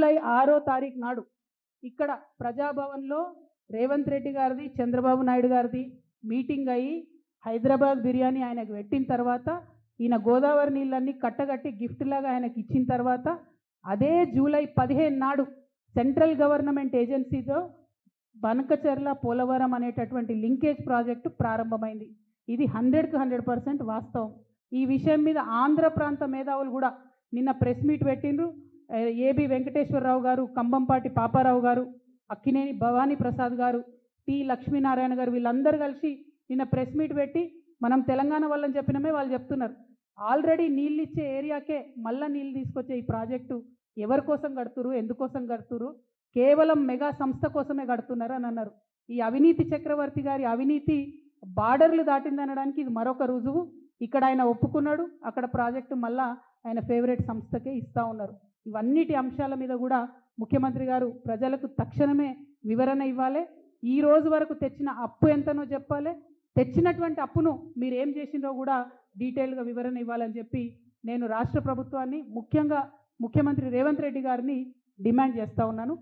July 6వ తారీఖు నాడు ఇక్కడ ప్రజాభవన్లో రేవంత్ రెడ్డి గారిది చంద్రబాబు నాయుడు గారిది మీటింగ్ అయ్యి హైదరాబాద్ బిర్యానీ ఆయనకు పెట్టిన తర్వాత ఈయన గోదావరి నీళ్ళన్నీ కట్టగట్టి గిఫ్ట్ లాగా ఆయనకి ఇచ్చిన తర్వాత అదే జూలై 15 నాడు సెంట్రల్ గవర్నమెంట్ ఏజెన్సీతో బనకచెర్ల పోలవరం అనేటటువంటి లింకేజ్ ప్రాజెక్టు ప్రారంభమైంది. ఇది 100కి 100% వాస్తవం. ఈ విషయం మీద ఆంధ్ర ప్రాంత మేధావులు కూడా నిన్న ప్రెస్ మీట్ పెట్టిండ్రు. ఏబి వెంకటేశ్వరరావు గారు, కంబంపాటి పాపారావు గారు, అక్కినేని భవానీ ప్రసాద్ గారు, టి లక్ష్మీనారాయణ గారు వీళ్ళందరూ కలిసి నిన్న ప్రెస్ మీట్ పెట్టి మనం తెలంగాణ వాళ్ళని చెప్పినమే వాళ్ళు చెప్తున్నారు. ఆల్రెడీ నీళ్ళు ఇచ్చే ఏరియాకే మళ్ళీ నీళ్ళు తీసుకొచ్చే ఈ ప్రాజెక్టు ఎవరి కోసం కడుతురు, ఎందుకోసం కడుతురు, కేవలం మెగా సంస్థ కోసమే కడుతున్నారు అని అన్నారు. ఈ అవినీతి చక్రవర్తి గారి అవినీతి బార్డర్లు దాటిందనడానికి ఇది మరొక రుజువు. ఇక్కడ ఆయన ఒప్పుకున్నాడు, అక్కడ ప్రాజెక్టు మళ్ళా ఆయన ఫేవరెట్ సంస్థకే ఇస్తూ ఉన్నారు. ఇవన్నిటి అంశాల మీద కూడా ముఖ్యమంత్రి గారు ప్రజలకు తక్షణమే వివరణ ఇవ్వాలి. ఈ రోజు వరకు తెచ్చిన అప్పు ఎంతనో చెప్పాలి, తెచ్చినటువంటి అప్పును మీరు ఏం చేసిందో కూడా డీటెయిల్గా వివరణ ఇవ్వాలని చెప్పి నేను రాష్ట్ర ప్రభుత్వాన్ని ముఖ్యంగా ముఖ్యమంత్రి రేవంత్ రెడ్డి గారిని డిమాండ్ చేస్తూ ఉన్నాను.